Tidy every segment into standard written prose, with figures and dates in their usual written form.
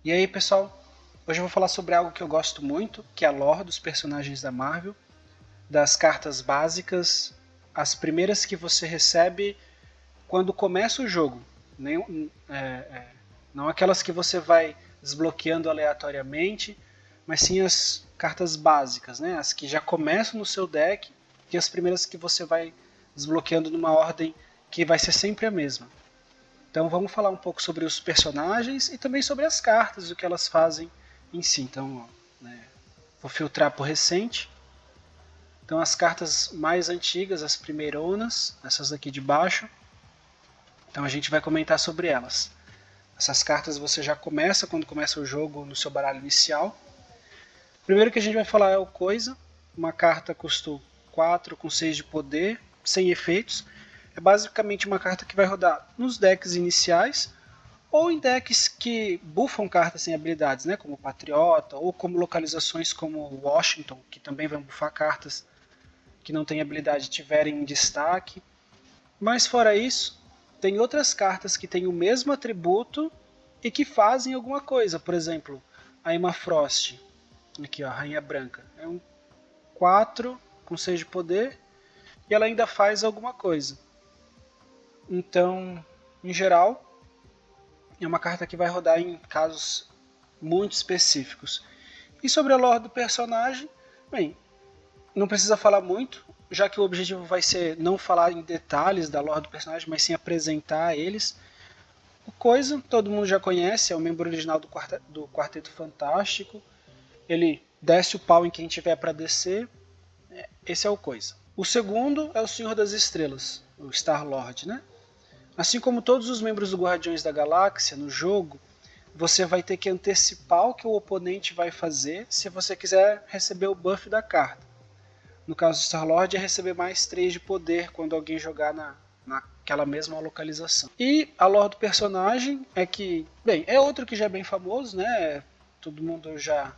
E aí, pessoal, hoje eu vou falar sobre algo que eu gosto muito, que é a lore dos personagens da Marvel, das cartas básicas, as primeiras que você recebe quando começa o jogo. Não aquelas que você vai desbloqueando aleatoriamente, mas sim as cartas básicas, né? As que já começam no seu deck e as primeiras que você vai desbloqueando numa ordem que vai ser sempre a mesma. Então vamos falar um pouco sobre os personagens e também sobre as cartas, o que elas fazem em si. Então, vou filtrar por recente. Então as cartas mais antigas, as primeironas, essas daqui de baixo. Então a gente vai comentar sobre elas. Essas cartas você já começa quando começa o jogo no seu baralho inicial. Primeiro que a gente vai falar é o Coisa. Uma carta custo 4 com 6 de poder, sem efeitos. É basicamente uma carta que vai rodar nos decks iniciais ou em decks que buffam cartas sem habilidades, né, como Patriota, ou como localizações como Washington, que também vão buffar cartas que não têm habilidade tiverem em destaque. Mas fora isso, tem outras cartas que têm o mesmo atributo e que fazem alguma coisa. Por exemplo, a Emma Frost, aqui ó, a Rainha Branca, é um 4 com 6 de poder e ela ainda faz alguma coisa. Então, em geral, é uma carta que vai rodar em casos muito específicos. E sobre a lore do personagem, bem, não precisa falar muito, já que o objetivo vai ser não falar em detalhes da lore do personagem, mas sim apresentar eles. O Coisa, todo mundo já conhece, é o membro original do Quarteto Fantástico. Ele desce o pau em quem tiver para descer. Esse é o Coisa. O segundo é o Senhor das Estrelas, o Star-Lord, né? Assim como todos os membros do Guardiões da Galáxia no jogo, você vai ter que antecipar o que o oponente vai fazer se você quiser receber o buff da carta. No caso do Star-Lord é receber mais 3 de poder quando alguém jogar naquela mesma localização. E a lore do personagem é que, bem, é outro que já é bem famoso, né? Todo mundo já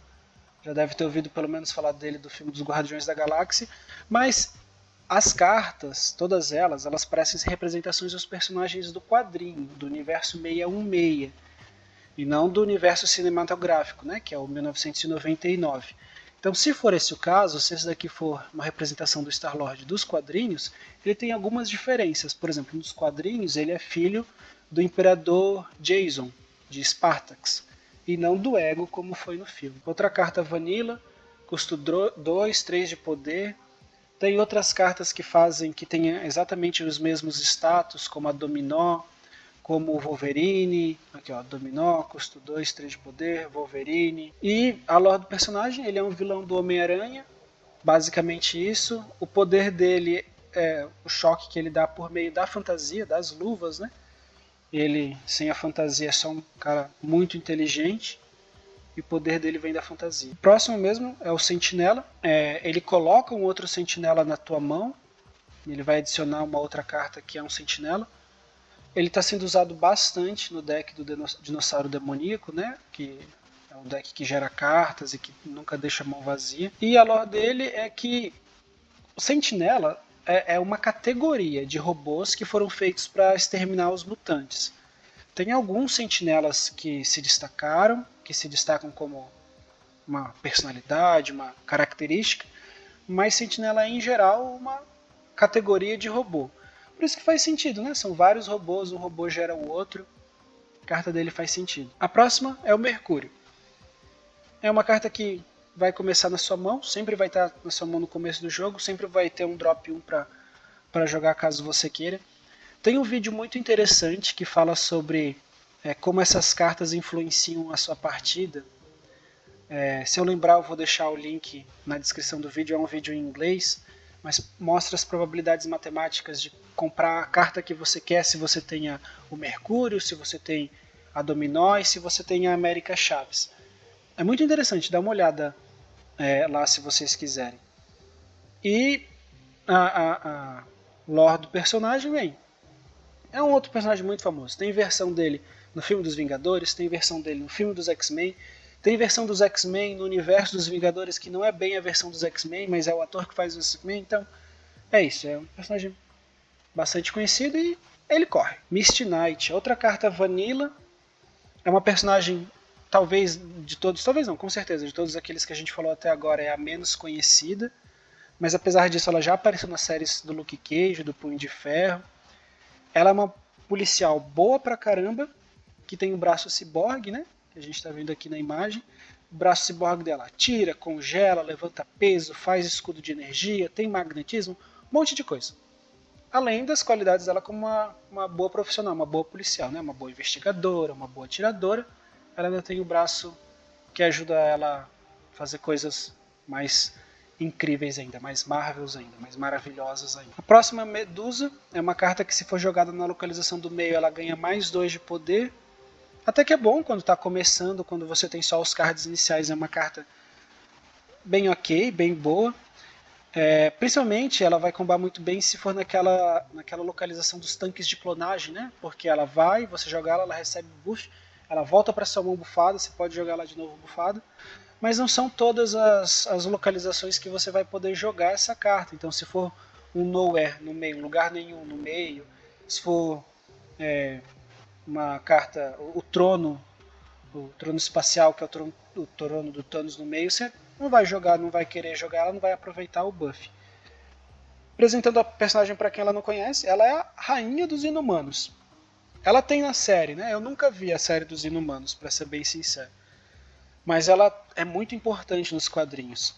deve ter ouvido pelo menos falar dele do filme dos Guardiões da Galáxia, mas as cartas, todas elas parecem ser representações dos personagens do quadrinho, do universo 616, e não do universo cinematográfico, né, que é o 1999. Então, se for esse o caso, se esse daqui for uma representação do Star-Lord dos quadrinhos, ele tem algumas diferenças. Por exemplo, nos quadrinhos ele é filho do Imperador Jason, de Spartax, e não do Ego, como foi no filme. Outra carta Vanilla, custo 2, 3 de poder. Tem outras cartas que fazem que tenham exatamente os mesmos status, como a Dominó, como o Wolverine, aqui ó, Dominó, custo 2, 3 de poder, Wolverine. E a lore do personagem, ele é um vilão do Homem-Aranha, basicamente isso. O poder dele é o choque que ele dá por meio da fantasia, das luvas, né? Ele, sem a fantasia, é só um cara muito inteligente. E o poder dele vem da fantasia. O próximo mesmo é o Sentinela. Ele coloca um outro Sentinela na tua mão. Ele vai adicionar uma outra carta que é um Sentinela. Ele está sendo usado bastante no deck do Dinossauro Demoníaco, né? Que é um deck que gera cartas e que nunca deixa a mão vazia. E a lore dele é que o Sentinela é uma categoria de robôs que foram feitos para exterminar os mutantes. Tem alguns sentinelas que se destacaram, que se destacam como uma personalidade, uma característica, mas sentinela é em geral uma categoria de robô. Por isso que faz sentido, né? São vários robôs, um robô gera o outro, a carta dele faz sentido. A próxima é o Mercúrio. É uma carta que vai começar na sua mão, sempre vai estar na sua mão no começo do jogo, sempre vai ter um drop 1 para jogar caso você queira. Tem um vídeo muito interessante que fala sobre como essas cartas influenciam a sua partida. Se eu lembrar, eu vou deixar o link na descrição do vídeo. É um vídeo em inglês, mas mostra as probabilidades matemáticas de comprar a carta que você quer, se você tem o Mercúrio, se você tem a Dominó e se você tem a América Chaves. É muito interessante, dá uma olhada lá se vocês quiserem. E a lore do personagem, bem, é um outro personagem muito famoso. Tem versão dele no filme dos Vingadores, tem versão dele no filme dos X-Men, tem versão dos X-Men no universo dos Vingadores que não é bem a versão dos X-Men, mas é o ator que faz os X-Men, então é isso, é um personagem bastante conhecido e ele corre. Misty Knight, outra carta Vanilla, é uma personagem talvez de todos, talvez não, com certeza, de todos aqueles que a gente falou até agora é a menos conhecida, mas apesar disso ela já apareceu nas séries do Luke Cage, do Punho de Ferro. Ela é uma policial boa pra caramba, que tem o braço ciborgue, né? Que a gente está vendo aqui na imagem. O braço ciborgue dela atira, congela, levanta peso, faz escudo de energia, tem magnetismo, um monte de coisa. Além das qualidades dela como uma boa profissional, uma boa policial, né? Uma boa investigadora, uma boa atiradora. Ela ainda tem o braço que ajuda ela a fazer coisas mais incríveis ainda, mais Marvels ainda, mais maravilhosas ainda. A próxima Medusa é uma carta que, se for jogada na localização do meio, ela ganha mais 2 de poder. Até que é bom quando está começando, quando você tem só os cards iniciais, é uma carta bem ok, bem boa. Principalmente ela vai combar muito bem se for naquela localização dos tanques de clonagem, né? Porque ela vai, você joga ela recebe boost, ela volta para sua mão bufada, você pode jogar ela de novo bufada. Mas não são todas as localizações que você vai poder jogar essa carta. Então, se for um nowhere no meio, um lugar nenhum no meio, se for uma carta, o trono espacial, que é o trono do Thanos no meio, você não vai jogar, não vai querer jogar, ela não vai aproveitar o buff. Apresentando a personagem para quem ela não conhece, ela é a rainha dos Inumanos. Ela tem na série, né? Eu nunca vi a série dos Inumanos, para ser bem sincero. Mas ela é muito importante nos quadrinhos.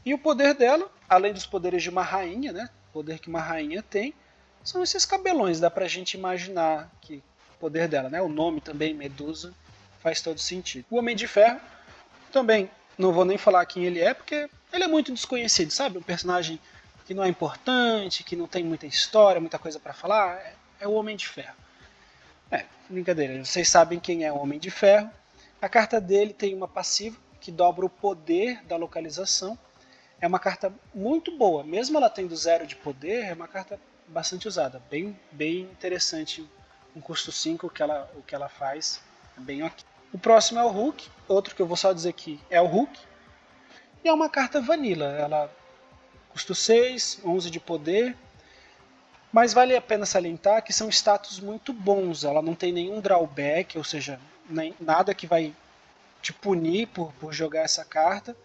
E o poder dela, além dos poderes de uma rainha, né? O poder que uma rainha tem, são esses cabelões. Dá pra gente imaginar que o poder dela, né? O nome também, Medusa, faz todo sentido. O Homem de Ferro, também não vou nem falar quem ele é, porque ele é muito desconhecido, sabe? Um personagem que não é importante, que não tem muita história, muita coisa para falar. É o Homem de Ferro. Brincadeira, vocês sabem quem é o Homem de Ferro. A carta dele tem uma passiva que dobra o poder da localização. É uma carta muito boa, mesmo ela tendo 0 de poder, é uma carta bastante usada, bem interessante. Um custo 5, o que ela faz é bem ok. O próximo é o Hulk, outro que eu vou só dizer que é o Hulk. E é uma carta vanilla, ela custa 6, 11 de poder, mas vale a pena salientar que são status muito bons, ela não tem nenhum drawback, ou seja, nada que vai te punir por jogar essa carta.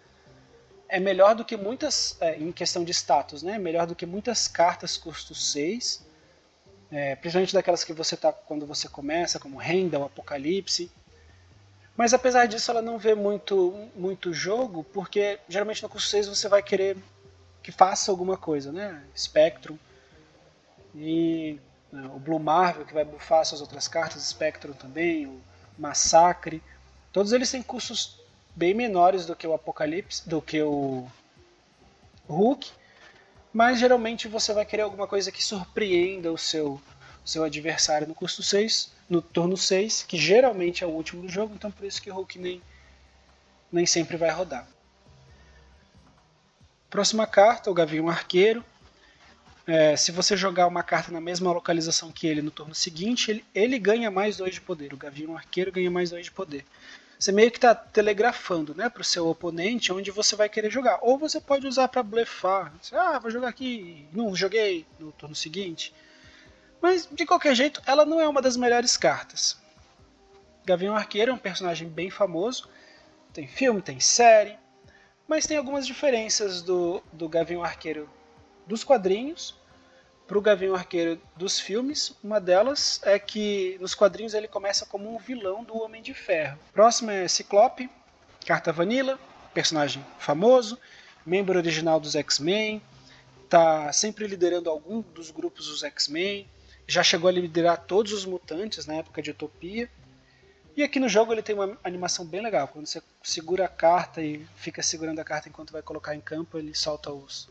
É melhor do que muitas, em questão de status, né? Melhor do que muitas cartas custo 6, principalmente daquelas que você tá quando você começa, como Renda ou Apocalipse. Mas apesar disso, ela não vê muito jogo, porque geralmente no custo 6 você vai querer que faça alguma coisa, né? Spectrum e o Blue Marvel, que vai buffar suas outras cartas, Spectrum também, o Massacre. Todos eles têm custos bem menores do que o Apocalipse, do que o Hulk, mas geralmente você vai querer alguma coisa que surpreenda o seu adversário no custo 6, no turno 6, que geralmente é o último do jogo, então por isso que o Hulk nem sempre vai rodar. Próxima carta, o Gavião Arqueiro. Se você jogar uma carta na mesma localização que ele no turno seguinte, ele ganha mais 2 de poder. O Gavião Arqueiro ganha mais 2 de poder. Você meio que está telegrafando, né, para o seu oponente onde você vai querer jogar. Ou você pode usar para blefar. Vou jogar aqui, não joguei no turno seguinte. Mas, de qualquer jeito, ela não é uma das melhores cartas. Gavião Arqueiro é um personagem bem famoso. Tem filme, tem série. Mas tem algumas diferenças do Gavião Arqueiro dos quadrinhos para o Gavião Arqueiro dos filmes. Uma delas é que nos quadrinhos ele começa como um vilão do Homem de Ferro. Próximo é Ciclope, carta vanilla, personagem famoso, membro original dos X-Men, está sempre liderando algum dos grupos dos X-Men, já chegou a liderar todos os mutantes na época de Utopia. E aqui no jogo ele tem uma animação bem legal. Quando você segura a carta e fica segurando a carta enquanto vai colocar em campo, ele solta os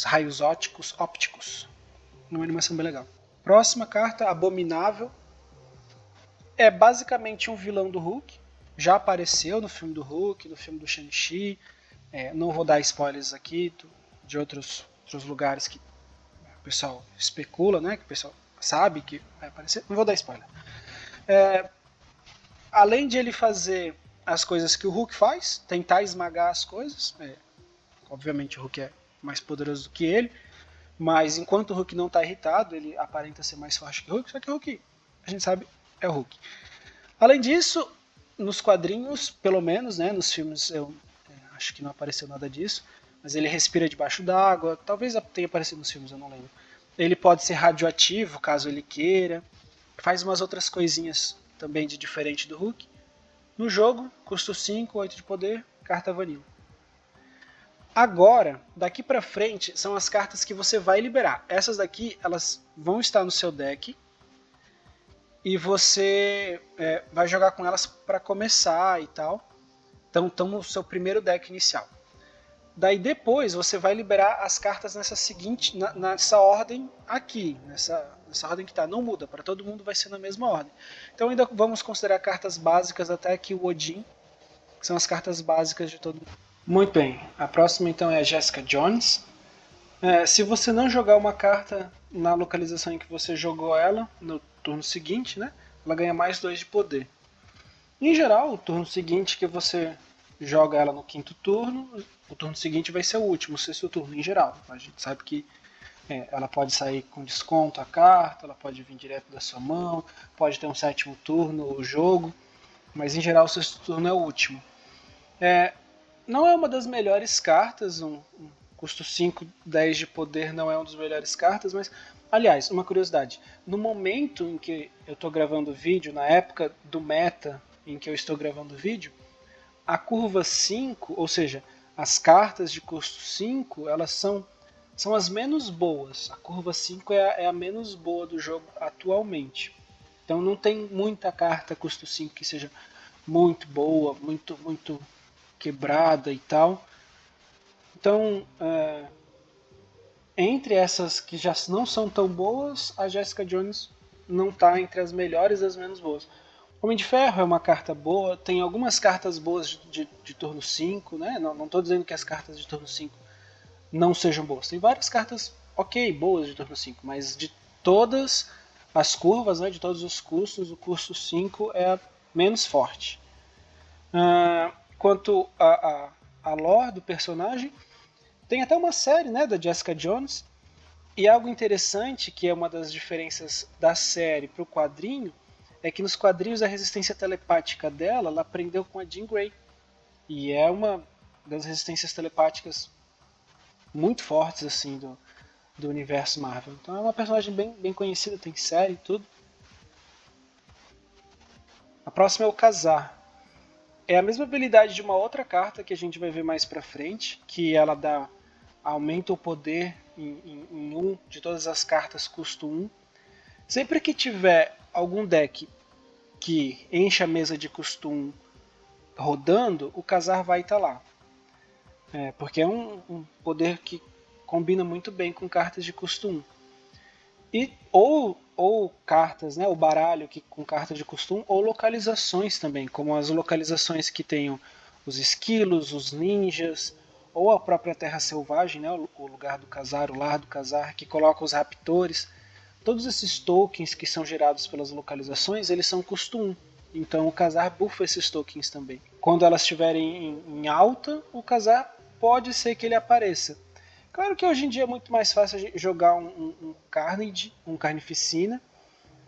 raios ópticos. Uma animação bem legal. Próxima carta, Abominável. É basicamente um vilão do Hulk. Já apareceu no filme do Hulk, no filme do Shang-Chi. Não vou dar spoilers aqui de outros lugares que o pessoal especula, né? Que o pessoal sabe que vai aparecer. Não vou dar spoiler. Além de ele fazer as coisas que o Hulk faz, tentar esmagar as coisas. Obviamente o Hulk é mais poderoso do que ele, mas enquanto o Hulk não está irritado, ele aparenta ser mais forte que o Hulk, só que o Hulk, a gente sabe, é o Hulk. Além disso, nos quadrinhos, pelo menos, né, nos filmes eu acho que não apareceu nada disso, mas ele respira debaixo d'água, talvez tenha aparecido nos filmes, eu não lembro. Ele pode ser radioativo, caso ele queira, faz umas outras coisinhas também de diferente do Hulk. No jogo, custo 5, 8 de poder, carta vanilla. Agora, daqui pra frente, são as cartas que você vai liberar. Essas daqui, elas vão estar no seu deck e você vai jogar com elas para começar e tal. Então, estão no seu primeiro deck inicial. Daí depois você vai liberar as cartas nessa ordem aqui, nessa ordem que tá, não muda, para todo mundo vai ser na mesma ordem. Então ainda vamos considerar cartas básicas até aqui o Odin, que são as cartas básicas de todo mundo. Muito bem, a próxima então é a Jessica Jones. Se você não jogar uma carta na localização em que você jogou ela, no turno seguinte, né, ela ganha mais 2 de poder. Em geral, o turno seguinte que você joga ela no quinto turno, o turno seguinte vai ser o último, o sexto turno em geral. A gente sabe que ela pode sair com desconto a carta, ela pode vir direto da sua mão, pode ter um sétimo turno o jogo, mas em geral o sexto turno é o último. Não é uma das melhores cartas, um custo 5, 10 de poder não é uma das melhores cartas, mas, aliás, uma curiosidade, no momento em que eu estou gravando o vídeo, na época do meta em que eu estou gravando o vídeo, a curva 5, ou seja, as cartas de custo 5, elas são as menos boas. A curva 5 é a menos boa do jogo atualmente. Então não tem muita carta custo 5 que seja muito boa, muito quebrada e tal. Então, entre essas que já não são tão boas, a Jessica Jones não está entre as melhores e as menos boas. Homem de Ferro é uma carta boa, tem algumas cartas boas de turno 5, né? Não estou dizendo que as cartas de turno 5 não sejam boas. Tem várias cartas ok, boas de turno 5, mas de todas as curvas, né, de todos os custos, o custo 5 é a menos forte. Quanto a lore do personagem, tem até uma série, né, da Jessica Jones, e algo interessante, que é uma das diferenças da série para o quadrinho, é que nos quadrinhos a resistência telepática dela, ela aprendeu com a Jean Grey. E é uma das resistências telepáticas muito fortes assim do universo Marvel. Então é uma personagem bem conhecida, tem série e tudo. A próxima é o Kazar. É a mesma habilidade de uma outra carta que a gente vai ver mais pra frente, que ela aumenta o poder em 1 de todas as cartas custo 1. Sempre que tiver algum deck que enche a mesa de custo 1 rodando, o Kazar vai estar lá. Porque é um poder que combina muito bem com cartas de custo 1. Ou cartas, né, o baralho com cartas de custo 1, ou localizações também, como as localizações que tenham os esquilos, os ninjas, ou a própria Terra Selvagem, né, o lugar do Kazar, o lar do Kazar, que coloca os raptores. Todos esses tokens que são gerados pelas localizações, eles são custo 1. Então o Kazar buffa esses tokens também. Quando elas estiverem em alta, o Kazar pode ser que ele apareça. Claro que hoje em dia é muito mais fácil jogar um Carnage, um Carnificina,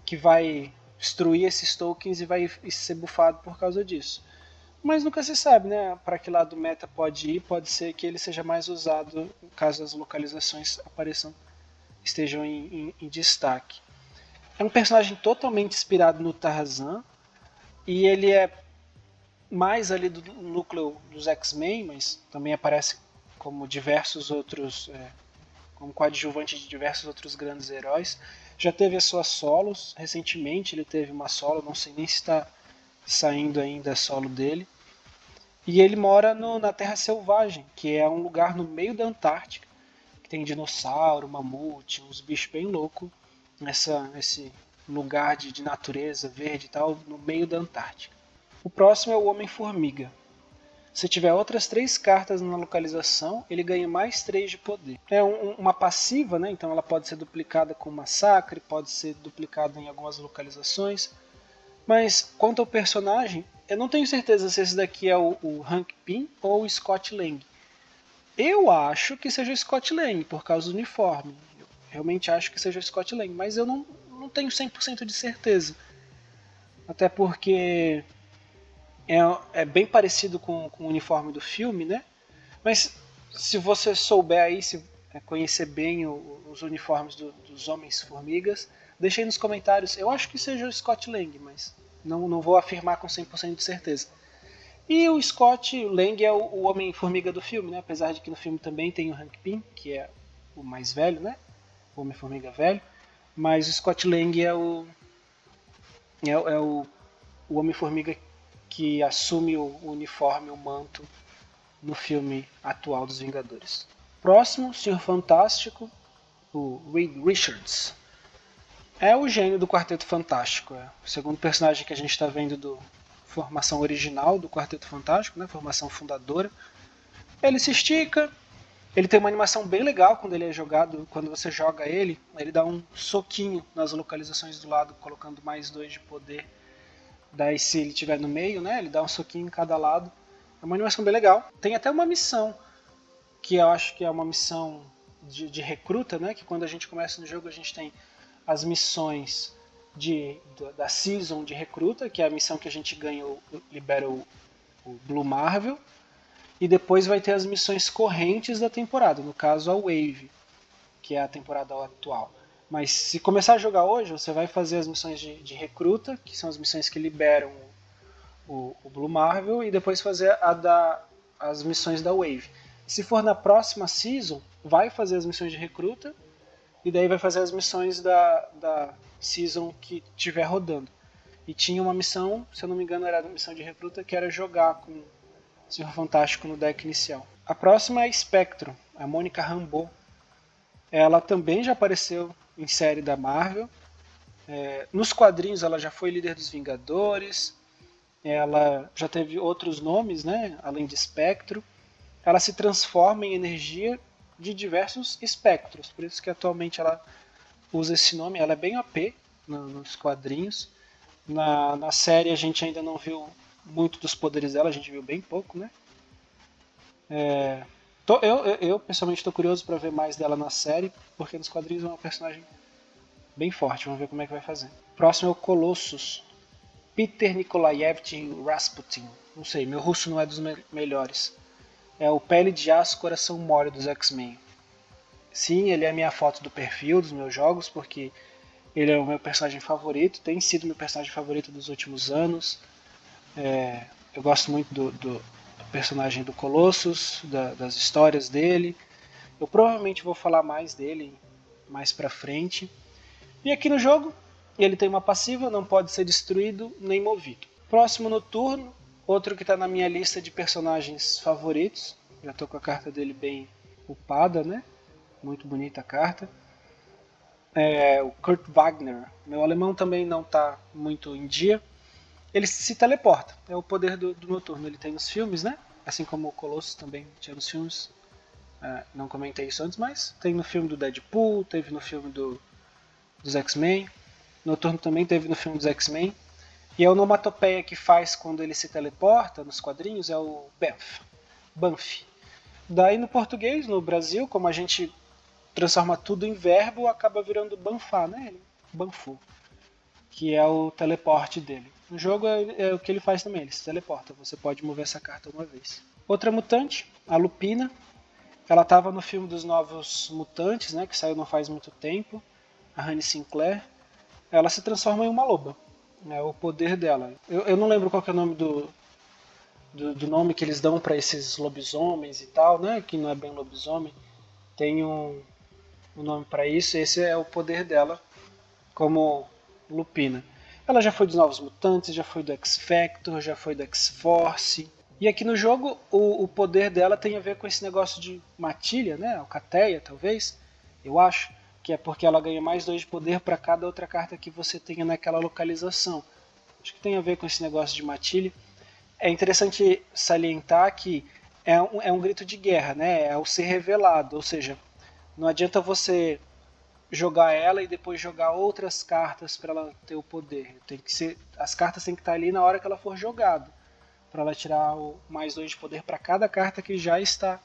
que vai destruir esses tokens e vai ser buffado por causa disso. Mas nunca se sabe, né? Para que lado do meta pode ir, pode ser que ele seja mais usado caso as localizações estejam em destaque. É um personagem totalmente inspirado no Tarzan, e ele é mais ali do núcleo dos X-Men, mas também aparece como diversos outros, como coadjuvante de diversos outros grandes heróis. Já teve as suas solos, recentemente ele teve uma solo, não sei nem se está saindo ainda a solo dele. E ele mora na Terra Selvagem, que é um lugar no meio da Antártica, que tem dinossauro, mamute, uns bichos bem loucos, nesse lugar de natureza verde e tal, no meio da Antártica. O próximo é o Homem-Formiga. Se tiver outras 3 cartas na localização, ele ganha mais 3 de poder. É uma passiva, né? Então ela pode ser duplicada com Massacre, pode ser duplicada em algumas localizações. Mas quanto ao personagem, eu não tenho certeza se esse daqui é o Hank Pym ou o Scott Lang. Eu acho que seja o Scott Lang, por causa do uniforme. Eu realmente acho que seja o Scott Lang, mas eu não tenho 100% de certeza. Até porque é, é bem parecido com o uniforme do filme, né? Mas se você souber aí, se conhecer bem os uniformes dos Homens-Formigas, deixa aí nos comentários. Eu acho que seja o Scott Lang, mas não vou afirmar com 100% de certeza. E o Scott Lang é o Homem-Formiga do filme, né? Apesar de que no filme também tem o Hank Pym, que é o mais velho, né? O Homem-Formiga velho. Mas o Scott Lang é o Homem-Formiga que assume o uniforme, o manto, no filme atual dos Vingadores. Próximo, Senhor Fantástico, o Reed Richards. É o gênio do Quarteto Fantástico. É o segundo personagem que a gente está vendo do formação original do Quarteto Fantástico, né? Formação fundadora. Ele se estica, ele tem uma animação bem legal quando ele é jogado, quando você joga ele dá um soquinho nas localizações do lado, colocando mais 2 de poder. Daí se ele estiver no meio, né, ele dá um soquinho em cada lado. É uma animação bem legal. Tem até uma missão, que eu acho que é uma missão de recruta, né, que quando a gente começa no jogo a gente tem as missões da Season de recruta, que é a missão que a gente ganha, libera o Blue Marvel. E depois vai ter as missões correntes da temporada, no caso a Wave, que é a temporada atual. Mas se começar a jogar hoje, você vai fazer as missões de recruta, que são as missões que liberam o Blue Marvel, e depois fazer as missões da Wave. Se for na próxima season, vai fazer as missões de recruta, e daí vai fazer as missões da season que estiver rodando. E tinha uma missão, se eu não me engano era a missão de recruta, que era jogar com o Senhor Fantástico no deck inicial. A próxima é Spectro, a Mônica Rambeau. Ela também já apareceu em série da Marvel. Nos quadrinhos ela já foi líder dos Vingadores. Ela já teve outros nomes, né, além de Espectro. Ela se transforma em energia de diversos espectros, por isso que atualmente ela usa esse nome. Ela é bem OP nos quadrinhos. Na série a gente ainda não viu muito dos poderes dela, a gente viu bem pouco, né? Eu pessoalmente estou curioso para ver mais dela na série, porque nos quadrinhos é uma personagem bem forte. Vamos ver como é que vai fazer. Próximo é o Colossus. Peter Nikolaevich Rasputin. Não sei, meu russo não é dos melhores. É o Pele de Aço Coração Mole dos X-Men. Sim, ele é a minha foto do perfil dos meus jogos, porque ele é o meu personagem favorito, tem sido meu personagem favorito dos últimos anos. Eu gosto muito do personagem do Colossus, das histórias dele. Eu provavelmente vou falar mais dele mais pra frente. E aqui no jogo, ele tem uma passiva, não pode ser destruído nem movido. Próximo Noturno, outro que está na minha lista de personagens favoritos. Já estou com a carta dele bem upada, né? Muito bonita a carta. É o Kurt Wagner. Meu alemão também não está muito em dia. Ele se teleporta. É o poder do Noturno. Ele tem nos filmes, né? Assim como o Colossus também tinha nos filmes. Não comentei isso antes, mas tem no filme do Deadpool, teve no filme dos X-Men. Noturno também teve no filme dos X-Men. E a onomatopeia que faz quando ele se teleporta nos quadrinhos é o Banff. Daí no português, no Brasil, como a gente transforma tudo em verbo, acaba virando banfar, né? Banfu, que é o teleporte dele. No jogo é o que ele faz também, ele se teleporta. Você pode mover essa carta uma vez. Outra mutante, a Lupina. Ela estava no filme dos Novos Mutantes, né? Que saiu não faz muito tempo. A Honey Sinclair. Ela se transforma em uma loba. É o poder dela. Eu não lembro qual que é o nome do nome que eles dão para esses lobisomens e tal, né? Que não é bem lobisomem. Tem um nome para isso. Esse é o poder dela como Lupina. Ela já foi dos Novos Mutantes, já foi do X-Factor, já foi do X-Force. E aqui no jogo o poder dela tem a ver com esse negócio de matilha, né? Alcateia, talvez, eu acho. Que é porque ela ganha mais 2 de poder para cada outra carta que você tenha naquela localização. Acho que tem a ver com esse negócio de matilha. É interessante salientar que é um grito de guerra, né? É o ser revelado, ou seja, não adianta você jogar ela e depois jogar outras cartas para ela ter o poder. As cartas têm que estar ali na hora que ela for jogada, para ela tirar o mais 2 de poder para cada carta que já está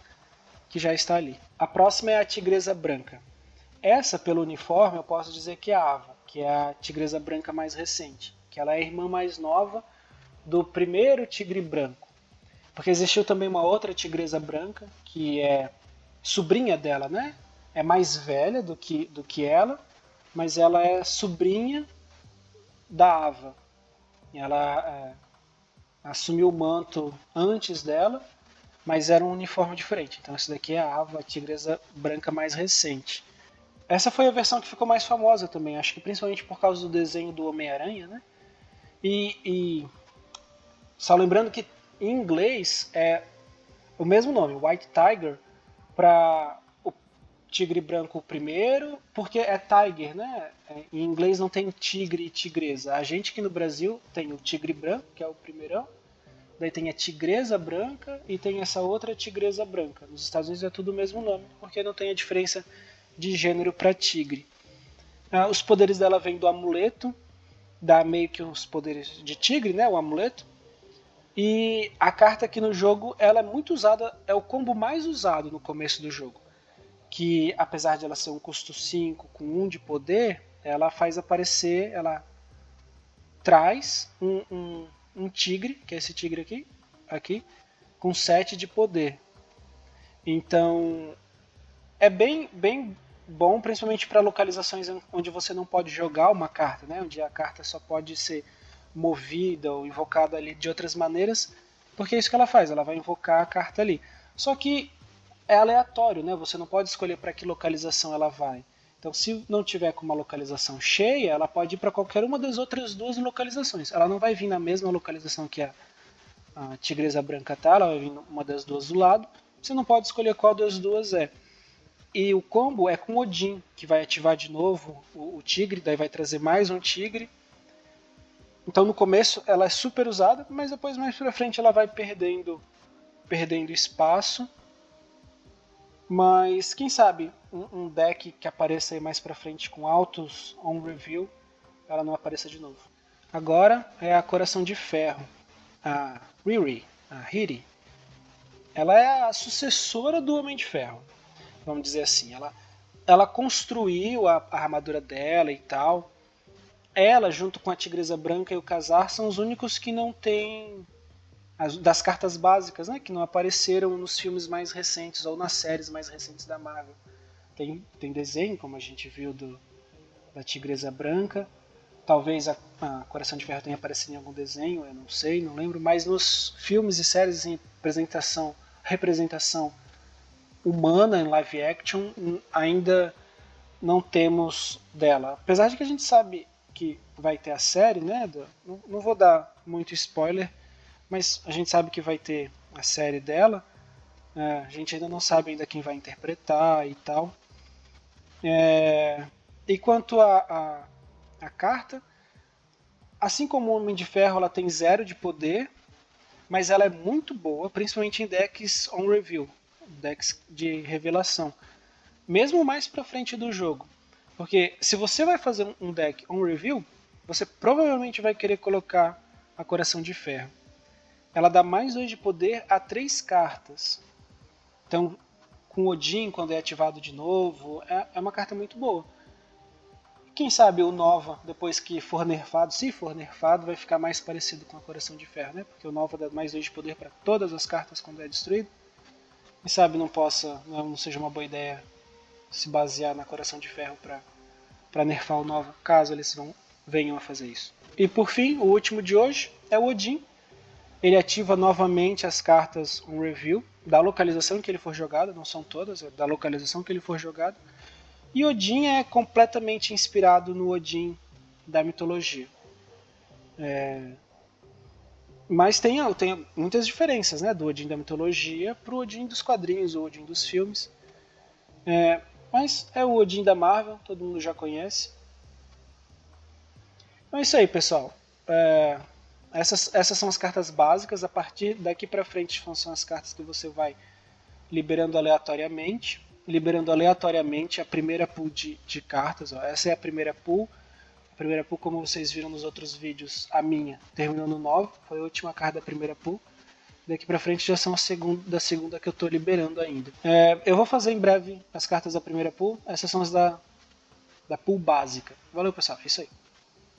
ali. A próxima é a Tigresa Branca. Essa, pelo uniforme, eu posso dizer que é a Ava, que é a Tigresa Branca mais recente, que ela é a irmã mais nova do primeiro tigre branco. Porque existiu também uma outra tigresa branca, que é sobrinha dela, né? É mais velha do que ela, mas ela é sobrinha da Ava. Ela assumiu o manto antes dela, mas era um uniforme diferente. Então essa daqui é a Ava, a tigresa branca mais recente. Essa foi a versão que ficou mais famosa também, acho que principalmente por causa do desenho do Homem-Aranha, né? E só lembrando que em inglês é o mesmo nome, White Tiger, para o tigre branco primeiro, porque é tiger, né? Em inglês não tem tigre e tigresa. A gente aqui no Brasil tem o tigre branco, que é o primeirão, daí tem a tigresa branca e tem essa outra tigresa branca. Nos Estados Unidos é tudo o mesmo nome, porque não tem a diferença de gênero para tigre. Os poderes dela vêm do amuleto, dá meio que os poderes de tigre, né? O amuleto. E a carta aqui no jogo, ela é muito usada, é o combo mais usado no começo do jogo. Que apesar de ela ser um custo 5 com 1 de poder, ela faz aparecer, ela traz um tigre, que é esse tigre aqui com 7 de poder. Então é bem bom, principalmente para localizações onde você não pode jogar uma carta, né? Onde a carta só pode ser movida ou invocada ali de outras maneiras, porque é isso que ela faz, ela vai invocar a carta ali. Só que é aleatório, né? Você não pode escolher para que localização ela vai. Então, se não tiver com uma localização cheia, ela pode ir para qualquer uma das outras duas localizações. Ela não vai vir na mesma localização que a tigresa branca tá, ela vai vir uma das duas do lado. Você não pode escolher qual das duas é. E o combo é com Odin, que vai ativar de novo o tigre, daí vai trazer mais um tigre. Então no começo ela é super usada, mas depois mais pra frente ela vai perdendo espaço. Mas quem sabe um deck que apareça aí mais pra frente com altos on review, ela não apareça de novo. Agora é a Coração de Ferro, a Riri, a Hiri. Ela é a sucessora do Homem de Ferro, vamos dizer assim. Ela construiu a armadura dela e tal. Ela, junto com a Tigresa Branca e o Khazar, são os únicos que não têm das cartas básicas, né, que não apareceram nos filmes mais recentes ou nas séries mais recentes da Marvel. Tem desenho, como a gente viu, da Tigresa Branca. Talvez a Coração de Ferro tenha aparecido em algum desenho, eu não sei, não lembro. Mas nos filmes e séries em representação humana, em live action, ainda não temos dela. Apesar de que a gente sabe que vai ter a série, né? Não vou dar muito spoiler, mas a gente sabe que vai ter a série dela. A gente ainda não sabe ainda quem vai interpretar e tal. E quanto a carta, assim como o Homem de Ferro, ela tem 0 de poder, mas ela é muito boa, principalmente em decks on review, decks de revelação. Mesmo mais pra frente do jogo. Porque se você vai fazer um deck on review, você provavelmente vai querer colocar a Coração de Ferro. Ela dá mais 2 de poder a 3 cartas. Então, com Odin, quando é ativado de novo, é uma carta muito boa. Quem sabe o Nova, depois que for nerfado, se for nerfado, vai ficar mais parecido com a Coração de Ferro, né? Porque o Nova dá mais 2 de poder para todas as cartas quando é destruído. Quem sabe não seja uma boa ideia se basear na Coração de Ferro para nerfar o Nova, caso eles venham a fazer isso. E por fim, o último de hoje é o Odin. Ele ativa novamente as cartas on review, da localização que ele for jogado, não são todas, é da localização que ele for jogado. E Odin é completamente inspirado no Odin da mitologia. Mas tem muitas diferenças, né, do Odin da mitologia para o Odin dos quadrinhos, o Odin dos filmes. Mas é o Odin da Marvel, todo mundo já conhece. Então é isso aí, pessoal. Essas são as cartas básicas. A partir daqui para frente são as cartas que você vai liberando aleatoriamente. Liberando aleatoriamente a primeira pool de cartas. Ó. Essa é a primeira pool. A primeira pool, como vocês viram nos outros vídeos, a minha terminou no 9. Foi a última carta da primeira pool. Daqui pra frente já são da segunda que eu tô liberando ainda. Eu vou fazer em breve as cartas da primeira pool. Essas são as da pool básica. Valeu, pessoal. É isso aí.